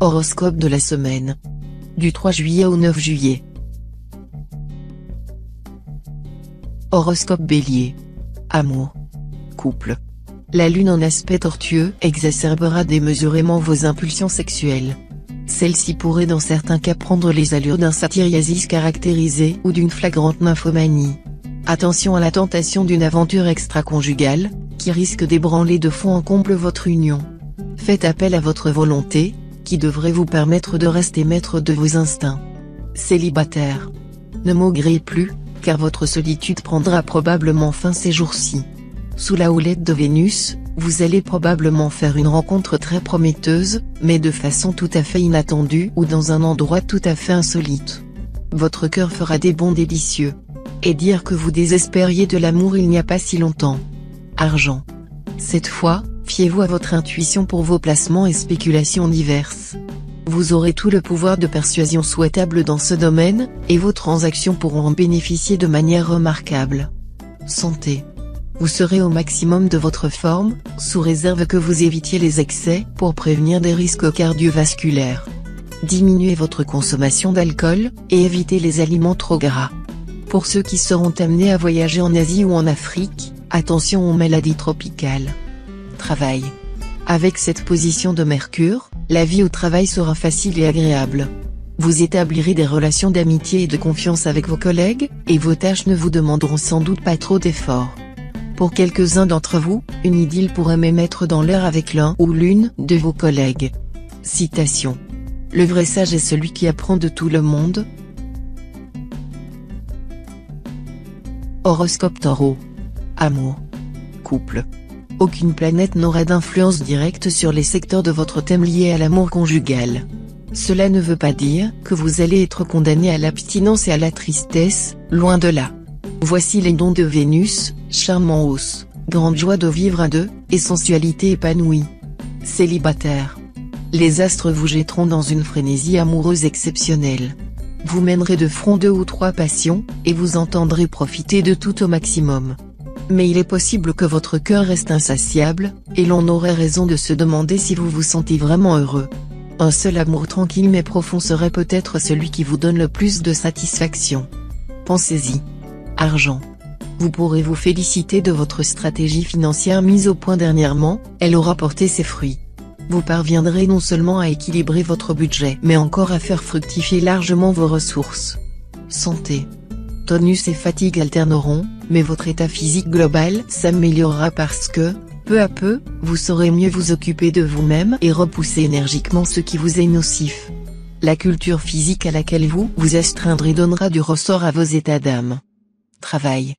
Horoscope de la semaine. Du 3 juillet au 9 juillet. Horoscope Bélier. Amour. Couple. La lune en aspect tortueux exacerbera démesurément vos impulsions sexuelles. Celle-ci pourrait dans certains cas prendre les allures d'un satyriasis caractérisé ou d'une flagrante nymphomanie. Attention à la tentation d'une aventure extra-conjugale, qui risque d'ébranler de fond en comble votre union. Faites appel à votre volonté, qui devrait vous permettre de rester maître de vos instincts. Célibataire. Ne maugrez plus, car votre solitude prendra probablement fin ces jours-ci. Sous la houlette de Vénus, vous allez probablement faire une rencontre très prometteuse, mais de façon tout à fait inattendue ou dans un endroit tout à fait insolite. Votre cœur fera des bonds délicieux. Et dire que vous désespériez de l'amour il n'y a pas si longtemps. Argent. Cette fois, fiez-vous à votre intuition pour vos placements et spéculations diverses. Vous aurez tout le pouvoir de persuasion souhaitable dans ce domaine, et vos transactions pourront en bénéficier de manière remarquable. Santé. Vous serez au maximum de votre forme, sous réserve que vous évitiez les excès pour prévenir des risques cardiovasculaires. Diminuez votre consommation d'alcool, et évitez les aliments trop gras. Pour ceux qui seront amenés à voyager en Asie ou en Afrique, attention aux maladies tropicales. Travail. Avec cette position de Mercure, la vie au travail sera facile et agréable. Vous établirez des relations d'amitié et de confiance avec vos collègues, et vos tâches ne vous demanderont sans doute pas trop d'efforts. Pour quelques-uns d'entre vous, une idylle pourrait même être dans l'air avec l'un ou l'une de vos collègues. Citation. Le vrai sage est celui qui apprend de tout le monde. Horoscope Taureau. Amour. Couple. Aucune planète n'aura d'influence directe sur les secteurs de votre thème liés à l'amour conjugal. Cela ne veut pas dire que vous allez être condamné à l'abstinence et à la tristesse, loin de là. Voici les dons de Vénus, charme en hausse, grande joie de vivre à deux, et sensualité épanouie. Célibataire. Les astres vous jetteront dans une frénésie amoureuse exceptionnelle. Vous mènerez de front 2 ou 3 passions, et vous entendrez profiter de tout au maximum. Mais il est possible que votre cœur reste insatiable, et l'on aurait raison de se demander si vous vous sentez vraiment heureux. Un seul amour tranquille mais profond serait peut-être celui qui vous donne le plus de satisfaction. Pensez-y. Argent. Vous pourrez vous féliciter de votre stratégie financière mise au point dernièrement, elle aura porté ses fruits. Vous parviendrez non seulement à équilibrer votre budget mais encore à faire fructifier largement vos ressources. Santé. Tonus et fatigue alterneront, mais votre état physique global s'améliorera parce que, peu à peu, vous saurez mieux vous occuper de vous-même et repousser énergiquement ce qui vous est nocif. La culture physique à laquelle vous vous astreindrez donnera du ressort à vos états d'âme. Travail.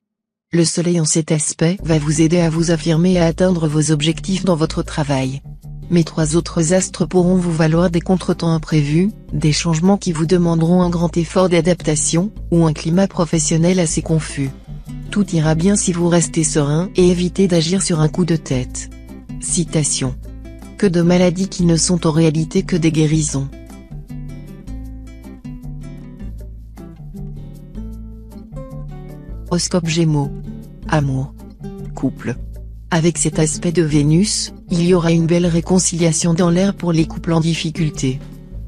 Le soleil en cet aspect va vous aider à vous affirmer et à atteindre vos objectifs dans votre travail. Mais 3 autres astres pourront vous valoir des contretemps imprévus, des changements qui vous demanderont un grand effort d'adaptation, ou un climat professionnel assez confus. Tout ira bien si vous restez serein et évitez d'agir sur un coup de tête. Citation. Que de maladies qui ne sont en réalité que des guérisons. Horoscope Gémeaux. Amour. Couple. Avec cet aspect de Vénus, il y aura une belle réconciliation dans l'air pour les couples en difficulté.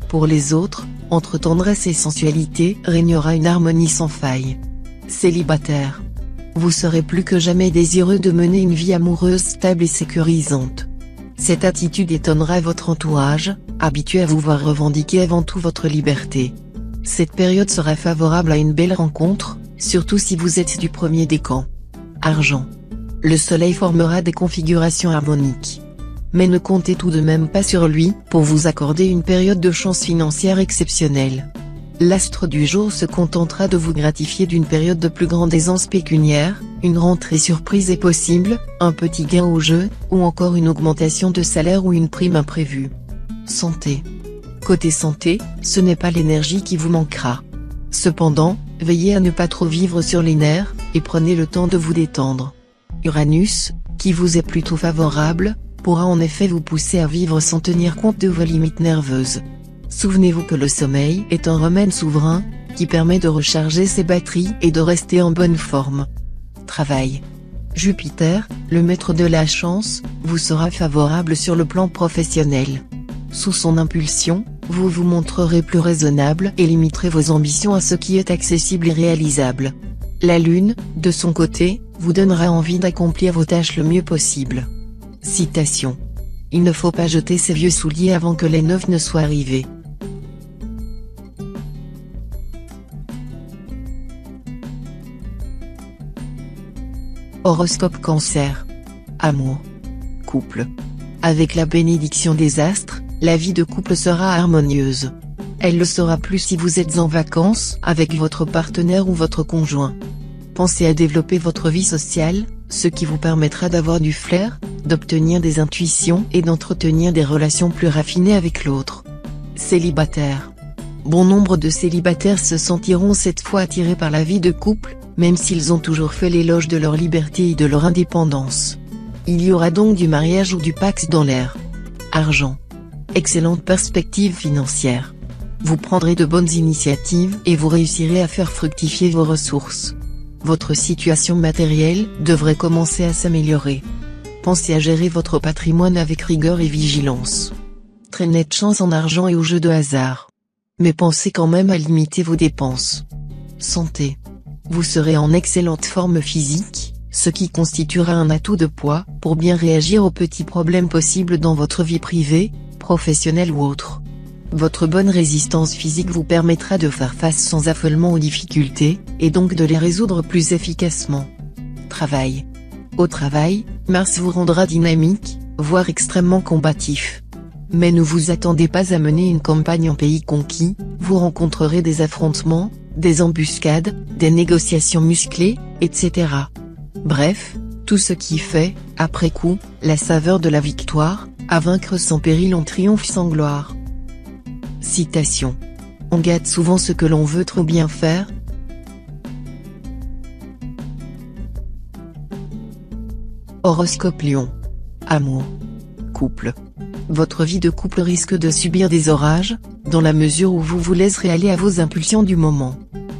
Pour les autres, entre tendresse et sensualité régnera une harmonie sans faille. Célibataire. Vous serez plus que jamais désireux de mener une vie amoureuse stable et sécurisante. Cette attitude étonnera votre entourage, habitué à vous voir revendiquer avant tout votre liberté. Cette période sera favorable à une belle rencontre, surtout si vous êtes du premier décan. Argent. Le soleil formera des configurations harmoniques. Mais ne comptez tout de même pas sur lui pour vous accorder une période de chance financière exceptionnelle. L'astre du jour se contentera de vous gratifier d'une période de plus grande aisance pécuniaire, une rentrée surprise est possible, un petit gain au jeu, ou encore une augmentation de salaire ou une prime imprévue. Santé. Côté santé, ce n'est pas l'énergie qui vous manquera. Cependant, veillez à ne pas trop vivre sur les nerfs, et prenez le temps de vous détendre. Uranus, qui vous est plutôt favorable, pourra en effet vous pousser à vivre sans tenir compte de vos limites nerveuses. Souvenez-vous que le sommeil est un remède souverain, qui permet de recharger ses batteries et de rester en bonne forme. Travail. Jupiter, le maître de la chance, vous sera favorable sur le plan professionnel. Sous son impulsion, vous vous montrerez plus raisonnable et limiterez vos ambitions à ce qui est accessible et réalisable. La Lune, de son côté, vous donnera envie d'accomplir vos tâches le mieux possible. Citation. Il ne faut pas jeter ses vieux souliers avant que les neufs ne soient arrivés. Horoscope Cancer. Amour. Couple. Avec la bénédiction des astres, la vie de couple sera harmonieuse. Elle le sera plus si vous êtes en vacances avec votre partenaire ou votre conjoint. Pensez à développer votre vie sociale, ce qui vous permettra d'avoir du flair, d'obtenir des intuitions et d'entretenir des relations plus raffinées avec l'autre. Célibataire. Bon nombre de célibataires se sentiront cette fois attirés par la vie de couple, même s'ils ont toujours fait l'éloge de leur liberté et de leur indépendance. Il y aura donc du mariage ou du pacte dans l'air. Argent. Excellente perspective financière. Vous prendrez de bonnes initiatives et vous réussirez à faire fructifier vos ressources. Votre situation matérielle devrait commencer à s'améliorer. Pensez à gérer votre patrimoine avec rigueur et vigilance. Très nette chance en argent et aux jeux de hasard. Mais pensez quand même à limiter vos dépenses. Santé. Vous serez en excellente forme physique, ce qui constituera un atout de poids pour bien réagir aux petits problèmes possibles dans votre vie privée, professionnelle ou autre. Votre bonne résistance physique vous permettra de faire face sans affolement aux difficultés, et donc de les résoudre plus efficacement. Travail. Au travail, Mars vous rendra dynamique, voire extrêmement combatif. Mais ne vous attendez pas à mener une campagne en pays conquis, vous rencontrerez des affrontements, des embuscades, des négociations musclées, etc. Bref, tout ce qui fait, après coup, la saveur de la victoire, à vaincre sans péril on triomphe sans gloire. Citation. On gâte souvent ce que l'on veut trop bien faire. Horoscope Lion. Amour. Couple. Votre vie de couple risque de subir des orages, dans la mesure où vous vous laisserez aller à vos impulsions du moment.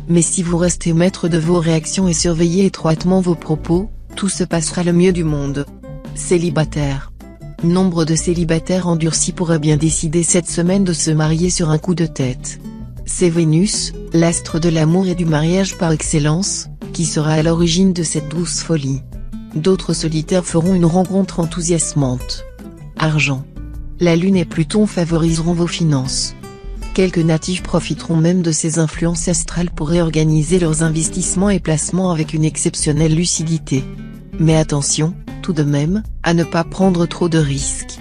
Mais si vous restez maître de vos réactions et surveillez étroitement vos propos, tout se passera le mieux du monde. Célibataire. Nombre de célibataires endurcis pourraient bien décider cette semaine de se marier sur un coup de tête. C'est Vénus, l'astre de l'amour et du mariage par excellence, qui sera à l'origine de cette douce folie. D'autres solitaires feront une rencontre enthousiasmante. Argent. La Lune et Pluton favoriseront vos finances. Quelques natifs profiteront même de ces influences astrales pour réorganiser leurs investissements et placements avec une exceptionnelle lucidité. Mais attention, tout de même, à ne pas prendre trop de risques.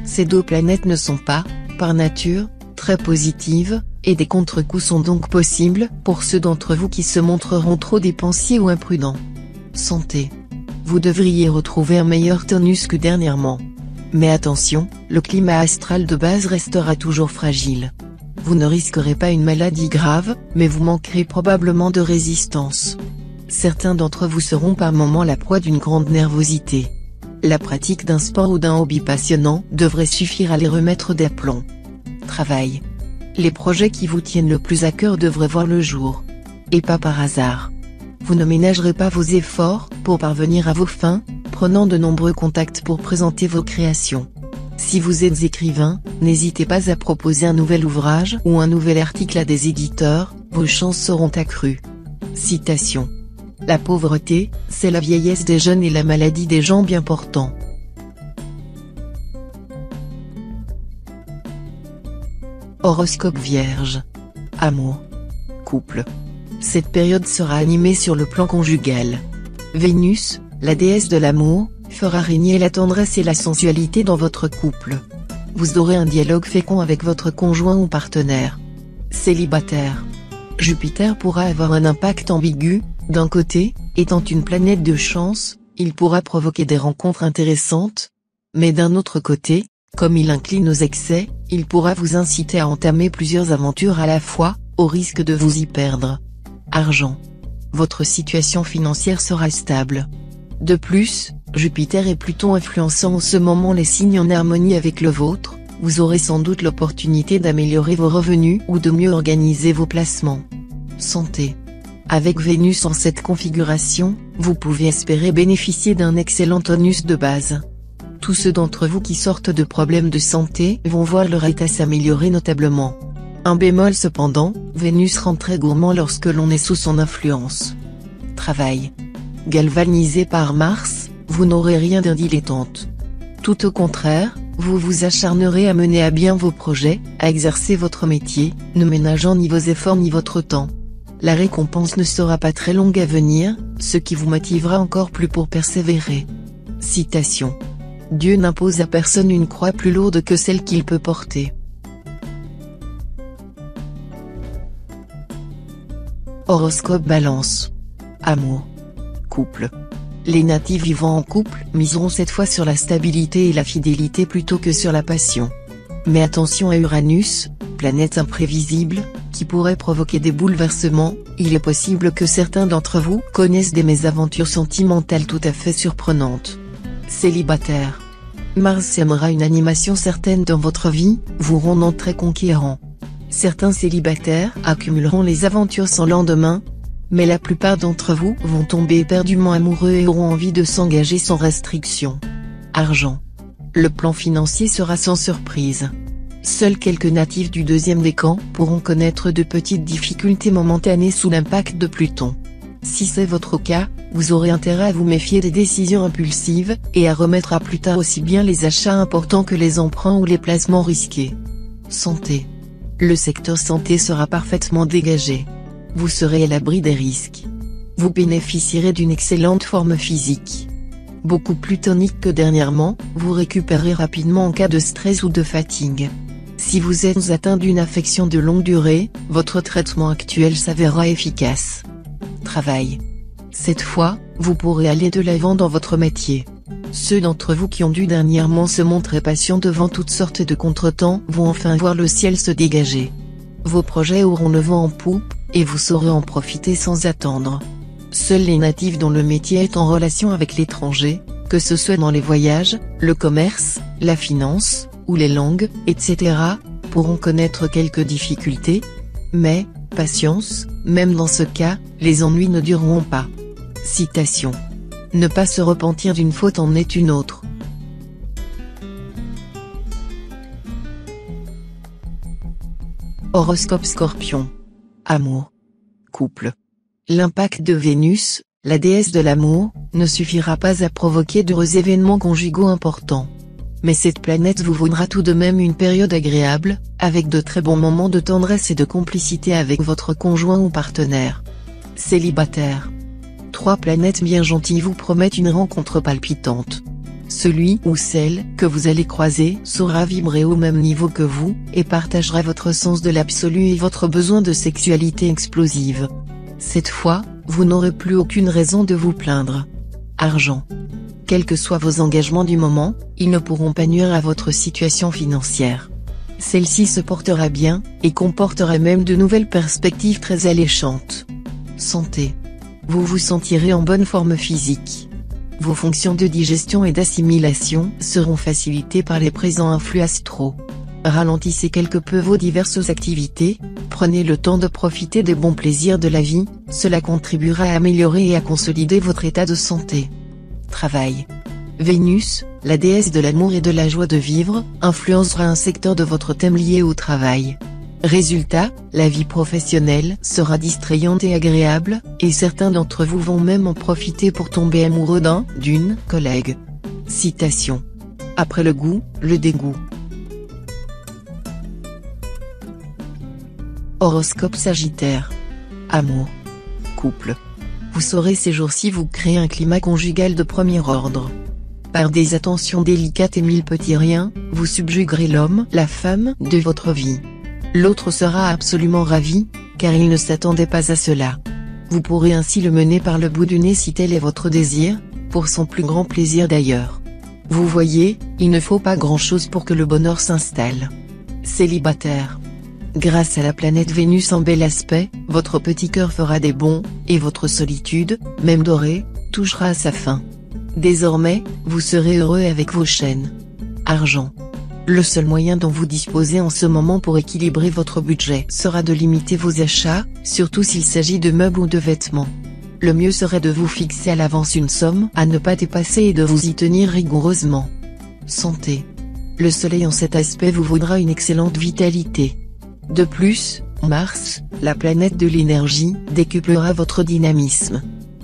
Ces deux planètes ne sont pas, par nature, très positives, et des contre-coups sont donc possibles pour ceux d'entre vous qui se montreront trop dépensiers ou imprudents. Santé. Vous devriez retrouver un meilleur tonus que dernièrement. Mais attention, le climat astral de base restera toujours fragile. Vous ne risquerez pas une maladie grave, mais vous manquerez probablement de résistance. Certains d'entre vous seront par moments la proie d'une grande nervosité. La pratique d'un sport ou d'un hobby passionnant devrait suffire à les remettre d'aplomb. Travail. Les projets qui vous tiennent le plus à cœur devraient voir le jour. Et pas par hasard. Vous ne ménagerez pas vos efforts pour parvenir à vos fins, prenant de nombreux contacts pour présenter vos créations. Si vous êtes écrivain, n'hésitez pas à proposer un nouvel ouvrage ou un nouvel article à des éditeurs, vos chances seront accrues. Citation. La pauvreté, c'est la vieillesse des jeunes et la maladie des gens bien portants. Horoscope Vierge. Amour. Couple. Cette période sera animée sur le plan conjugal. Vénus, la déesse de l'amour, fera régner la tendresse et la sensualité dans votre couple. Vous aurez un dialogue fécond avec votre conjoint ou partenaire. Célibataire. Jupiter pourra avoir un impact ambigu. D'un côté, étant une planète de chance, il pourra provoquer des rencontres intéressantes. Mais d'un autre côté, comme il incline aux excès, il pourra vous inciter à entamer plusieurs aventures à la fois, au risque de vous y perdre. Argent. Votre situation financière sera stable. De plus, Jupiter et Pluton influençant en ce moment les signes en harmonie avec le vôtre, vous aurez sans doute l'opportunité d'améliorer vos revenus ou de mieux organiser vos placements. Santé. Avec Vénus en cette configuration, vous pouvez espérer bénéficier d'un excellent tonus de base. Tous ceux d'entre vous qui sortent de problèmes de santé vont voir leur état s'améliorer notablement. Un bémol cependant, Vénus rend très gourmand lorsque l'on est sous son influence. Travail. Galvanisé par Mars, vous n'aurez rien d'un dilettante. Tout au contraire, vous vous acharnerez à mener à bien vos projets, à exercer votre métier, ne ménageant ni vos efforts ni votre temps. La récompense ne sera pas très longue à venir, ce qui vous motivera encore plus pour persévérer. Citation. Dieu n'impose à personne une croix plus lourde que celle qu'il peut porter. Horoscope Balance. Amour. Couple. Les natifs vivant en couple miseront cette fois sur la stabilité et la fidélité plutôt que sur la passion. Mais attention à Uranus, planète imprévisible, qui pourrait provoquer des bouleversements. Il est possible que certains d'entre vous connaissent des mésaventures sentimentales tout à fait surprenantes. Célibataire. Mars sèmera une animation certaine dans votre vie, vous rendant très conquérant. Certains célibataires accumuleront les aventures sans lendemain, mais la plupart d'entre vous vont tomber éperdument amoureux et auront envie de s'engager sans restriction. Argent. Le plan financier sera sans surprise. Seuls quelques natifs du deuxième décan pourront connaître de petites difficultés momentanées sous l'impact de Pluton. Si c'est votre cas, vous aurez intérêt à vous méfier des décisions impulsives, et à remettre à plus tard aussi bien les achats importants que les emprunts ou les placements risqués. Santé. Le secteur santé sera parfaitement dégagé. Vous serez à l'abri des risques. Vous bénéficierez d'une excellente forme physique. Beaucoup plus tonique que dernièrement, vous récupérez rapidement en cas de stress ou de fatigue. Si vous êtes atteint d'une affection de longue durée, votre traitement actuel s'avérera efficace. Travail. Cette fois, vous pourrez aller de l'avant dans votre métier. Ceux d'entre vous qui ont dû dernièrement se montrer patients devant toutes sortes de contretemps vont enfin voir le ciel se dégager. Vos projets auront le vent en poupe, et vous saurez en profiter sans attendre. Seuls les natifs dont le métier est en relation avec l'étranger, que ce soit dans les voyages, le commerce, la finance, ou les langues, etc., pourront connaître quelques difficultés. Mais, patience, même dans ce cas, les ennuis ne dureront pas. Citation. Ne pas se repentir d'une faute en est une autre. Horoscope Scorpion. Amour. Couple. L'impact de Vénus, la déesse de l'amour, ne suffira pas à provoquer d'heureux événements conjugaux importants. Mais cette planète vous vaudra tout de même une période agréable, avec de très bons moments de tendresse et de complicité avec votre conjoint ou partenaire. Célibataire. 3 planètes bien gentilles vous promettent une rencontre palpitante. Celui ou celle que vous allez croiser saura vibrer au même niveau que vous, et partagera votre sens de l'absolu et votre besoin de sexualité explosive. Cette fois, vous n'aurez plus aucune raison de vous plaindre. Argent. Quels que soient vos engagements du moment, ils ne pourront pas nuire à votre situation financière. Celle-ci se portera bien, et comportera même de nouvelles perspectives très alléchantes. Santé. Vous vous sentirez en bonne forme physique. Vos fonctions de digestion et d'assimilation seront facilitées par les présents influx astraux. Ralentissez quelque peu vos diverses activités, prenez le temps de profiter des bons plaisirs de la vie, cela contribuera à améliorer et à consolider votre état de santé. Travail. Vénus, la déesse de l'amour et de la joie de vivre, influencera un secteur de votre thème lié au travail. Résultat, la vie professionnelle sera distrayante et agréable, et certains d'entre vous vont même en profiter pour tomber amoureux d'une collègue. Citation. Après le goût, le dégoût. Horoscope Sagittaire. Amour. Couple. Vous saurez ces jours-ci vous créer un climat conjugal de premier ordre. Par des attentions délicates et 1000 petits riens, vous subjuguerez l'homme, la femme de votre vie. L'autre sera absolument ravi, car il ne s'attendait pas à cela. Vous pourrez ainsi le mener par le bout du nez si tel est votre désir, pour son plus grand plaisir d'ailleurs. Vous voyez, il ne faut pas grand-chose pour que le bonheur s'installe. Célibataire. Grâce à la planète Vénus en bel aspect, votre petit cœur fera des bonds, et votre solitude, même dorée, touchera à sa fin. Désormais, vous serez heureux avec vos chaînes. Argent. Le seul moyen dont vous disposez en ce moment pour équilibrer votre budget sera de limiter vos achats, surtout s'il s'agit de meubles ou de vêtements. Le mieux serait de vous fixer à l'avance une somme à ne pas dépasser et de vous y tenir rigoureusement. Santé. Le soleil en cet aspect vous vaudra une excellente vitalité. De plus, Mars, la planète de l'énergie, décuplera votre dynamisme.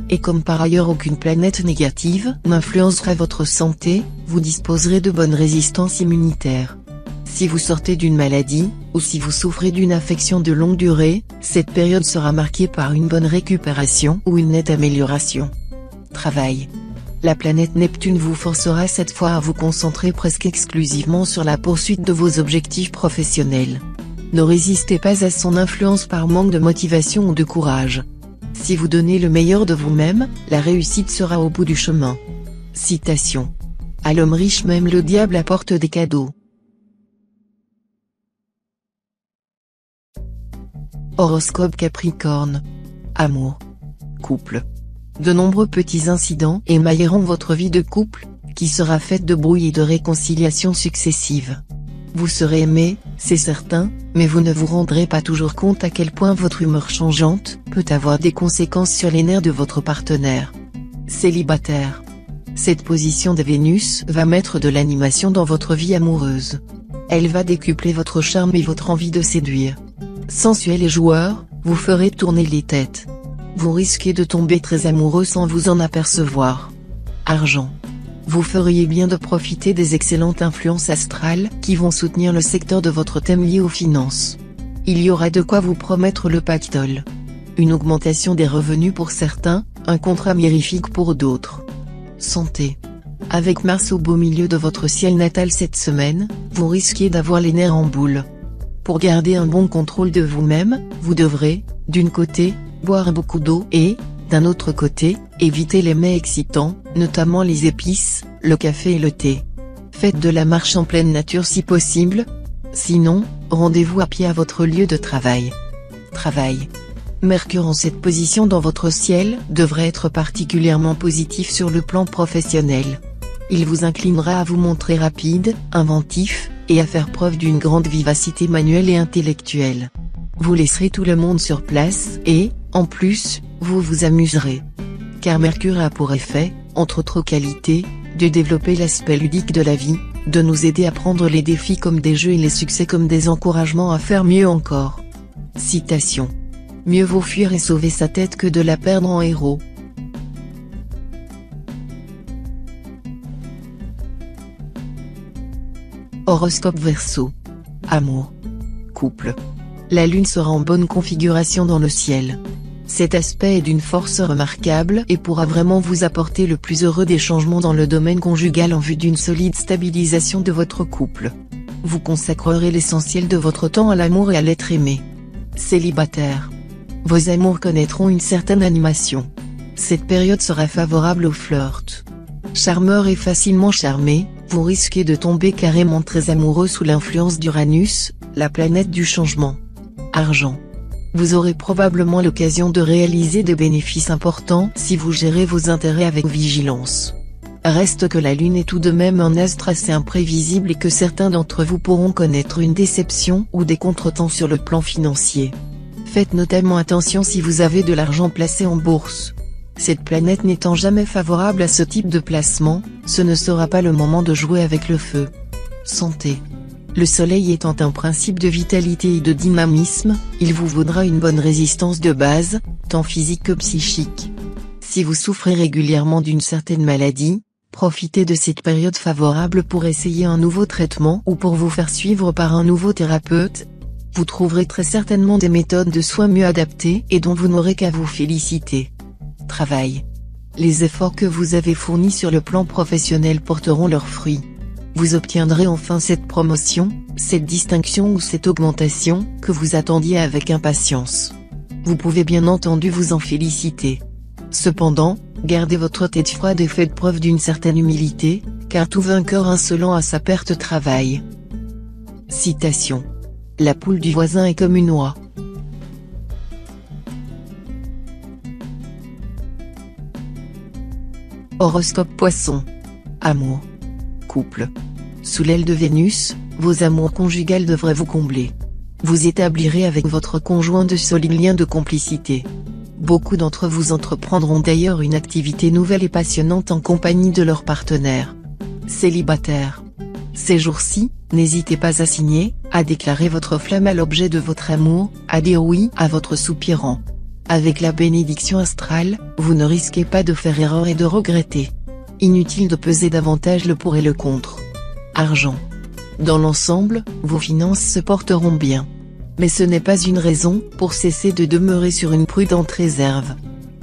Et comme par ailleurs aucune planète négative n'influencera votre santé, vous disposerez de bonnes résistances immunitaires. Si vous sortez d'une maladie, ou si vous souffrez d'une affection de longue durée, cette période sera marquée par une bonne récupération ou une nette amélioration. Travail. La planète Neptune vous forcera cette fois à vous concentrer presque exclusivement sur la poursuite de vos objectifs professionnels. Ne résistez pas à son influence par manque de motivation ou de courage. Si vous donnez le meilleur de vous-même, la réussite sera au bout du chemin. Citation. À l'homme riche même le diable apporte des cadeaux. Horoscope Capricorne. Amour. Couple. De nombreux petits incidents émailleront votre vie de couple, qui sera faite de brouilles et de réconciliations successives. Vous serez aimé, c'est certain, mais vous ne vous rendrez pas toujours compte à quel point votre humeur changeante peut avoir des conséquences sur les nerfs de votre partenaire. Célibataire. Cette position de Vénus va mettre de l'animation dans votre vie amoureuse. Elle va décupler votre charme et votre envie de séduire. Sensuel et joueur, vous ferez tourner les têtes. Vous risquez de tomber très amoureux sans vous en apercevoir. Argent. Vous feriez bien de profiter des excellentes influences astrales qui vont soutenir le secteur de votre thème lié aux finances. Il y aura de quoi vous promettre le pactole. Une augmentation des revenus pour certains, un contrat mirifique pour d'autres. Santé. Avec Mars au beau milieu de votre ciel natal cette semaine, vous risquez d'avoir les nerfs en boule. Pour garder un bon contrôle de vous-même, vous devrez, d'une côté, boire beaucoup d'eau et, d'un autre côté, éviter les mets excitants, notamment les épices, le café et le thé. Faites de la marche en pleine nature si possible. Sinon, rendez-vous à pied à votre lieu de travail. Travail. Mercure en cette position dans votre ciel devrait être particulièrement positif sur le plan professionnel. Il vous inclinera à vous montrer rapide, inventif, et à faire preuve d'une grande vivacité manuelle et intellectuelle. Vous laisserez tout le monde sur place et, en plus, vous vous amuserez. Car Mercure a pour effet, entre autres qualités, de développer l'aspect ludique de la vie, de nous aider à prendre les défis comme des jeux et les succès comme des encouragements à faire mieux encore. Citation. Mieux vaut fuir et sauver sa tête que de la perdre en héros. Horoscope Verseau. Amour. Couple. La lune sera en bonne configuration dans le ciel. Cet aspect est d'une force remarquable et pourra vraiment vous apporter le plus heureux des changements dans le domaine conjugal en vue d'une solide stabilisation de votre couple. Vous consacrerez l'essentiel de votre temps à l'amour et à l'être aimé. Célibataire. Vos amours connaîtront une certaine animation. Cette période sera favorable au flirt. Charmeur et facilement charmé, vous risquez de tomber carrément très amoureux sous l'influence d'Uranus, la planète du changement. Argent. Vous aurez probablement l'occasion de réaliser des bénéfices importants si vous gérez vos intérêts avec vigilance. Reste que la lune est tout de même un astre assez imprévisible et que certains d'entre vous pourront connaître une déception ou des contretemps sur le plan financier. Faites notamment attention si vous avez de l'argent placé en bourse. Cette planète n'étant jamais favorable à ce type de placement, ce ne sera pas le moment de jouer avec le feu. Santé. Le soleil étant un principe de vitalité et de dynamisme, il vous vaudra une bonne résistance de base, tant physique que psychique. Si vous souffrez régulièrement d'une certaine maladie, profitez de cette période favorable pour essayer un nouveau traitement ou pour vous faire suivre par un nouveau thérapeute. Vous trouverez très certainement des méthodes de soins mieux adaptées et dont vous n'aurez qu'à vous féliciter. Travail. Les efforts que vous avez fournis sur le plan professionnel porteront leurs fruits. Vous obtiendrez enfin cette promotion, cette distinction ou cette augmentation que vous attendiez avec impatience. Vous pouvez bien entendu vous en féliciter. Cependant, gardez votre tête froide et faites preuve d'une certaine humilité, car tout vainqueur insolent à sa perte travaille. Citation. La poule du voisin est comme une oie. Horoscope Poisson. Amour. Couple. Sous l'aile de Vénus, vos amours conjugales devraient vous combler. Vous établirez avec votre conjoint de solides liens de complicité. Beaucoup d'entre vous entreprendront d'ailleurs une activité nouvelle et passionnante en compagnie de leur partenaire. Célibataire. Ces jours-ci, n'hésitez pas à signer, à déclarer votre flamme à l'objet de votre amour, à dire oui à votre soupirant. Avec la bénédiction astrale, vous ne risquez pas de faire erreur et de regretter. Inutile de peser davantage le pour et le contre. Argent. Dans l'ensemble, vos finances se porteront bien. Mais ce n'est pas une raison pour cesser de demeurer sur une prudente réserve.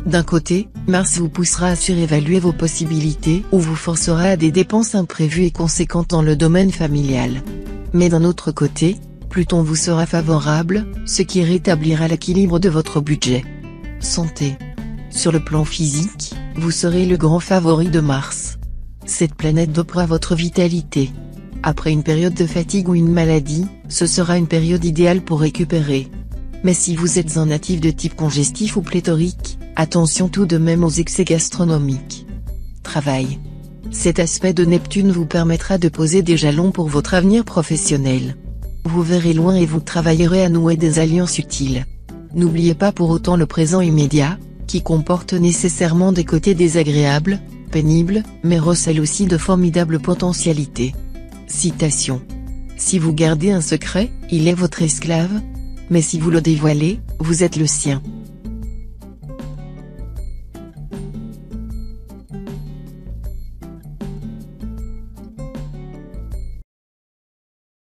D'un côté, Mars vous poussera à surévaluer vos possibilités ou vous forcera à des dépenses imprévues et conséquentes dans le domaine familial. Mais d'un autre côté, Pluton vous sera favorable, ce qui rétablira l'équilibre de votre budget. Santé. Sur le plan physique, vous serez le grand favori de Mars. Cette planète dopera votre vitalité. Après une période de fatigue ou une maladie, ce sera une période idéale pour récupérer. Mais si vous êtes un natif de type congestif ou pléthorique, attention tout de même aux excès gastronomiques. Travail. Cet aspect de Neptune vous permettra de poser des jalons pour votre avenir professionnel. Vous verrez loin et vous travaillerez à nouer des alliances utiles. N'oubliez pas pour autant le présent immédiat, qui comporte nécessairement des côtés désagréables, pénibles, mais recèle aussi de formidables potentialités. Citation. Si vous gardez un secret, il est votre esclave. Mais si vous le dévoilez, vous êtes le sien.